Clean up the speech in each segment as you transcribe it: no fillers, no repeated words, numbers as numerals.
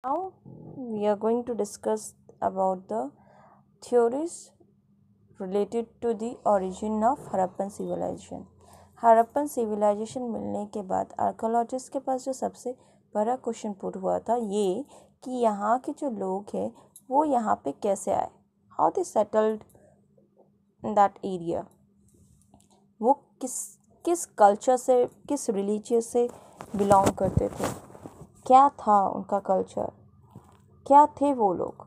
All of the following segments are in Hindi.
Now we are going to discuss about the theories related to the origin of Harappan civilization. Harappan civilization मिलने के बाद आर्कोलॉजिस्ट के पास जो सबसे बड़ा क्वेश्चन पुट हुआ था ये कि यहाँ के जो लोग हैं वो यहाँ पे कैसे आए, how they settled in that area, वो किस किस कल्चर से, किस रिलीजियस से बिलोंग करते थे, क्या था उनका कल्चर, क्या थे वो लोग,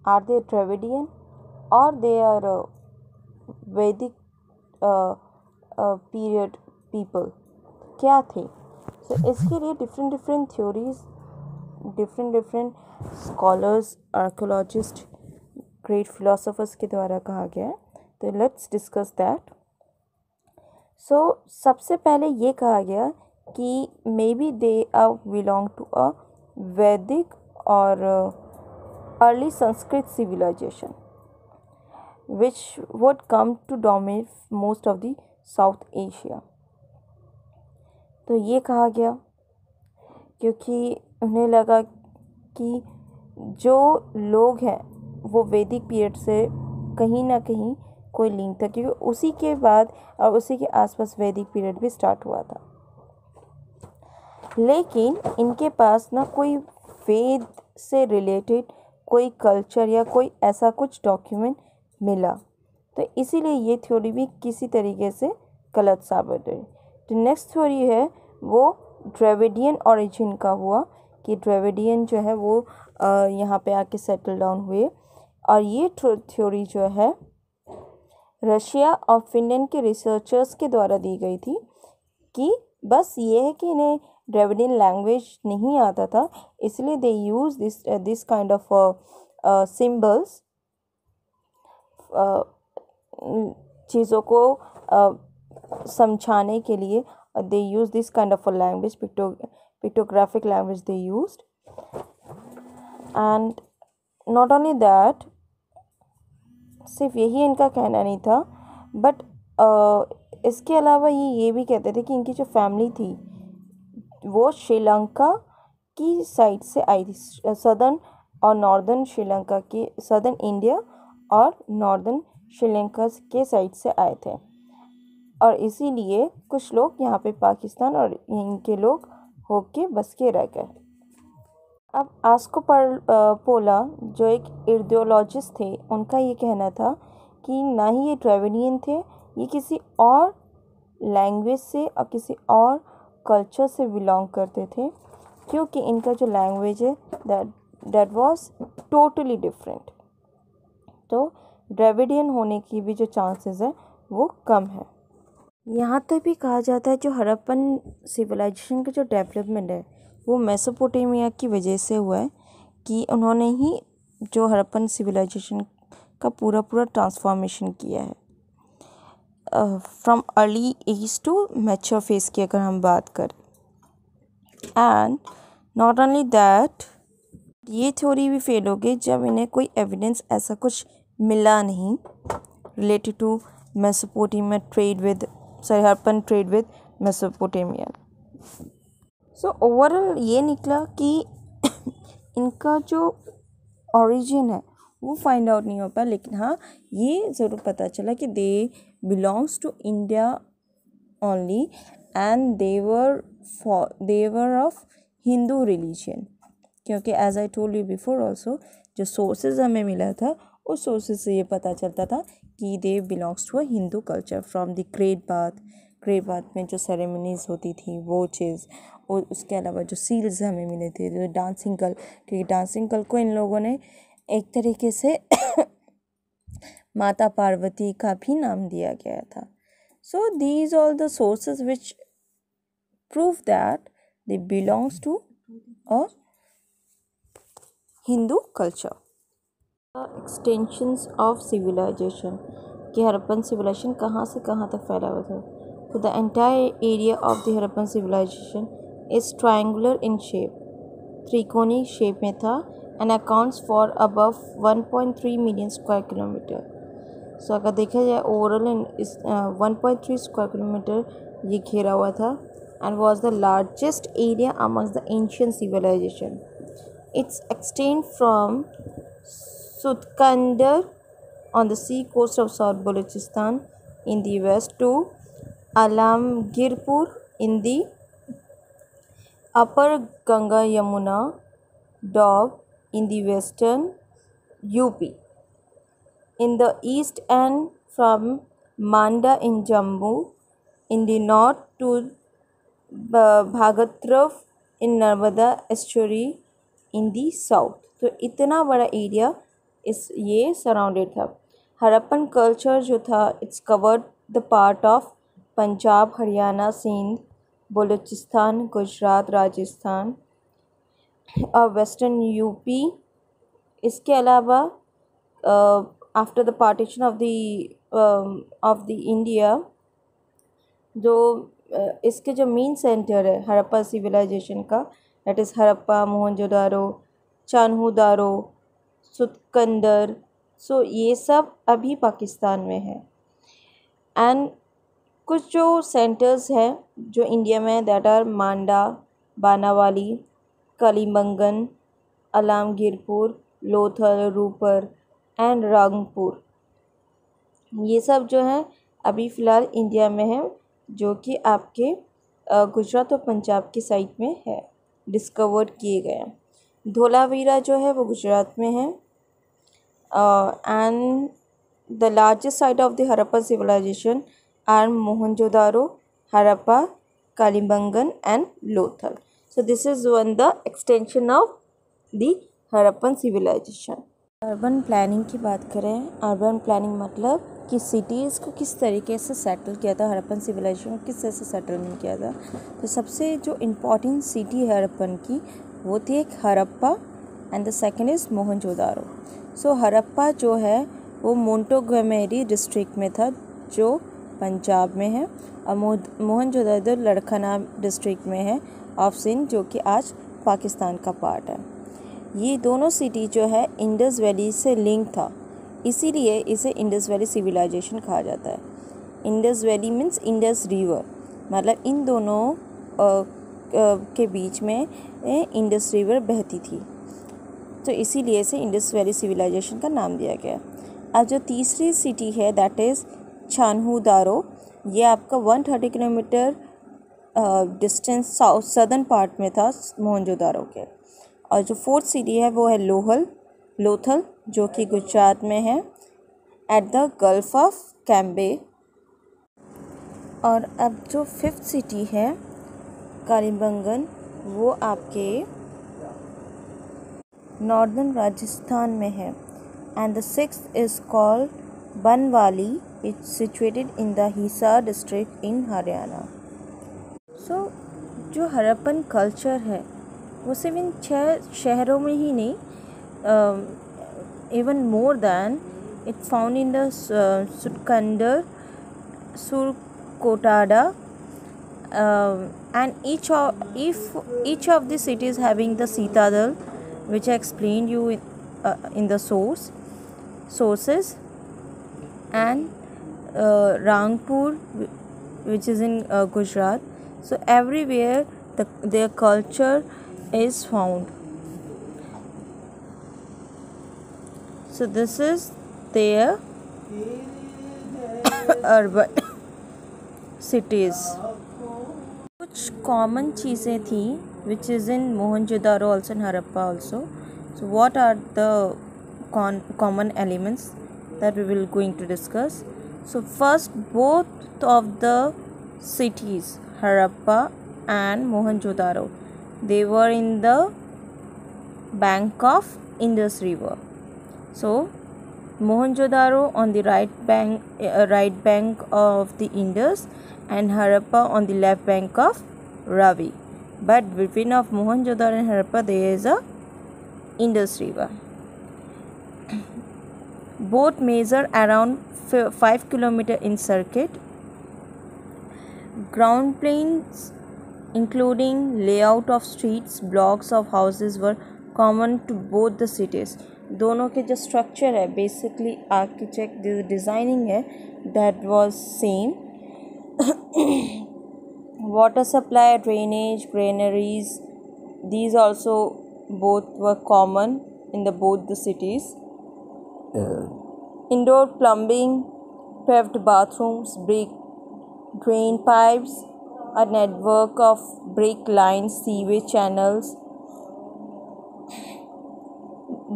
आर दे ड्रेविडियन और they are Vedic period people, क्या थे. सो इसके लिए different different theories, different scholars, archaeologist, great philosophers के द्वारा कहा गया है. तो लेट्स डिस्कस दैट. सो सबसे पहले ये कहा गया कि maybe they are belong to a Vedic और early Sanskrit civilization which would come to dominate most of the South Asia. तो ये कहा गया क्योंकि उन्हें लगा कि जो लोग हैं वो वैदिक पीरियड से कहीं ना कहीं कोई लिंक था, क्योंकि उसी के बाद और उसी के आसपास वैदिक पीरियड भी स्टार्ट हुआ था. लेकिन इनके पास ना कोई वेद से रिलेटेड कोई कल्चर या कोई ऐसा कुछ डॉक्यूमेंट मिला, तो इसीलिए ये थ्योरी भी किसी तरीके से गलत साबित हुई. तो नेक्स्ट थ्योरी है वो ड्रेविडियन ओरिजिन का हुआ कि ड्रेविडियन जो है वो यहाँ पे आके सेटल डाउन हुए. और ये थ्योरी जो है रशिया और फिनलैंड के रिसर्चर्स के द्वारा दी गई थी कि बस ये है कि इन्हें ड्रेविडियन लैंग्वेज नहीं आता था, इसलिए they use this kind of symbols, चीज़ों को समझाने के लिए they use this kind of a language, pictographic language they used. And not only that, सिर्फ यही इनका कहना नहीं था, बट इसके अलावा ये भी कहते थे कि इनकी जो फैमिली थी वो श्रीलंका की साइड से आई थी, सदर्न और नॉर्दर्न श्रीलंका की, सदर्न इंडिया और नॉर्दर्न श्रीलंका के साइड से आए थे. और इसीलिए कुछ लोग यहाँ पे पाकिस्तान और इनके लोग होके बस के रह गए. अब आस्को पोला जो एक इर्दियोलॉजिस्ट थे, उनका ये कहना था कि ना ही ये ड्रेविडियन थे, ये किसी और लैंग्वेज से और किसी और कल्चर से बिलोंग करते थे, क्योंकि इनका जो लैंग्वेज है दैट वाज टोटली डिफरेंट. तो ड्रेविडियन होने की भी जो चांसेस है वो कम है. यहाँ तक भी कहा जाता है जो हड़प्पन सिविलाइजेशन का जो डेवलपमेंट है वो मेसोपोटामिया की वजह से हुआ है, कि उन्होंने ही जो हड़प्पन सिविलाइजेशन का पूरा ट्रांसफॉर्मेशन किया है from early age to mature phase की अगर हम बात करें. एंड नॉट ओनली दैट, ये थ्योरी भी फेल हो गई जब इन्हें कोई एविडेंस ऐसा कुछ मिला नहीं related to Mesopotamia trade with Harappan trade with Mesopotamia. So overall ये निकला कि इनका जो ओरिजिन है वो फाइंड आउट नहीं हो पाया, लेकिन हाँ ये ज़रूर पता चला कि they belongs to India only and they were of Hindu religion, क्योंकि as I told you before also जो सोर्सेज हमें मिला था उस सोर्सेज से ये पता चलता था कि they belongs to a Hindu culture from the great bath में जो सेरेमनीज होती थी वो चीज़, और उसके अलावा जो सील्स हमें मिले थे, जो डांसिंग गर्ल, क्योंकि डांसिंग गर्ल को इन लोगों ने एक तरीके से माता पार्वती का भी नाम दिया गया था. So these all the sources which prove that they belongs to a Hindu culture. Extensions of civilization कि हड़प्पन सिविलाइजेशन कहाँ से कहाँ तक फैला हुआ था. So the entire area of the Harappan civilization is triangular in shape, त्रिकोणी शेप में था, and accounts for above 1.3 million square kilometer. So अगर देखा जाए ओवरऑल इस 1.3 स्क्वायर किलोमीटर ये घेरा हुआ था and was the largest area amongst the ancient civilization. It's extend from Sutkandar on the sea coast of South Balochistan in the west to Alamgirpur in the upper Ganga Yamuna Doab in the western UP. In the east and from Manda in Jammu in the north to Bhagatrav in Narmada estuary in the south. तो इतना बड़ा एरिया इस ये सराउंडेड था. हड़प्पन कल्चर जो था it's covered the part of Punjab, Haryana, Sindh, Balochistan, Gujarat, Rajasthan और वेस्टर्न यूपी. इसके अलावा after the partition of the India जो इसके जो मेन सेंटर है हड़प्पा सिविलाइजेशन का, that is Harappa, Mohenjodaro, Chanhudaro, Sutkagendor. So ये सब अभी पाकिस्तान में है. एंड कुछ जो सेंटर्स हैं जो इंडिया में that are Manda, Banawali, Kalibangan, Alamgirpur, Lothal, Ropar and Rangpur. ये सब जो हैं अभी फ़िलहाल इंडिया में है, जो कि आपके गुजरात और पंजाब की साइड में है, डिस्कवर्ड किए गए हैं. धोलावीरा जो है वो गुजरात में है. And the largest site of the Harappa civilization are Mohenjodaro, Harappa, Kalibangan and Lothal. So this is one the extension of the Harappan civilization. Urban planning की बात करें, अर्बन प्लानिंग मतलब कि सिटीज़ को किस तरीके से सेटल किया था, हड़प्पन सिविलाइजेशन को किस तरह से सेटलमेंट किया था. तो सबसे जो इम्पोर्टेंट सिटी है हड़प्पन की वो थी एक Harappa and the second is Mohenjodaro. So Harappa जो है वो मोंटोगोमेरी डिस्ट्रिक्ट में था जो पंजाब में है, और मोहनजोदारो लड़खना डिस्ट्रिक्ट में है ऑफ सिंध जो कि आज पाकिस्तान का पार्ट है. ये दोनों सिटी जो है इंडस वैली से लिंक था, इसीलिए इसे इंडस वैली सिविलाइजेशन कहा जाता है. Indus valley means Indus river, मतलब इन दोनों के बीच में इंडस रिवर बहती थी, तो इसीलिए इसे इंडस वैली सिविलाइजेशन का नाम दिया गया. अब जो तीसरी सिटी है दैट इज़ चान्होदारो. ये आपका 130 kilometre distance south southern part में था मोहनजोदारो के. और जो फोर्थ सिटी है वो है लोथल जो कि गुजरात में है at the gulf of Cambay. और अब जो फिफ्थ सिटी है कालीबंगन वो आपके नॉर्दर्न राजस्थान में है. And the sixth is called Banawali. It's situated in the Hisar district in Haryana. So जो हड़प्पन कल्चर है वो सिर्फ इन 6 शहरों में ही नहीं, even more than it found in the Sutkandar, Surkotada, and each of the cities having the Citadel, which I explained you in the sources, and Rangpur, which is in Gujarat. So everywhere their culture is found. So this is their urban cities. कुछ common चीज़ें थी which is in Mohenjo-daro also and Harappa also. So what are the common elements that we will going to discuss? So first, both of the cities Harappa and Mohenjo-daro, they were in the bank of Indus River. So Mohenjo-daro on the right bank of the Indus and Harappa on the left bank of Ravi. But between of Mohenjo-daro and Harappa there is a Indus River. Both measure around 5 kilometers in circuit. Ground planes including layout of streets, blocks of houses were common to both the cities. दोनों के जो स्ट्रक्चर है बेसिकली आर्किटेक्ट डिज़ाइनिंग है that was same. Water supply, drainage, granaries, these also both were common in both the cities. Indoor plumbing, paved bathrooms, brick drain pipes, a network of brick lines, sewage channels.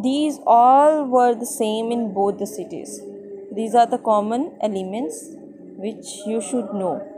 These all were the same in both the cities. These are the common elements which you should know.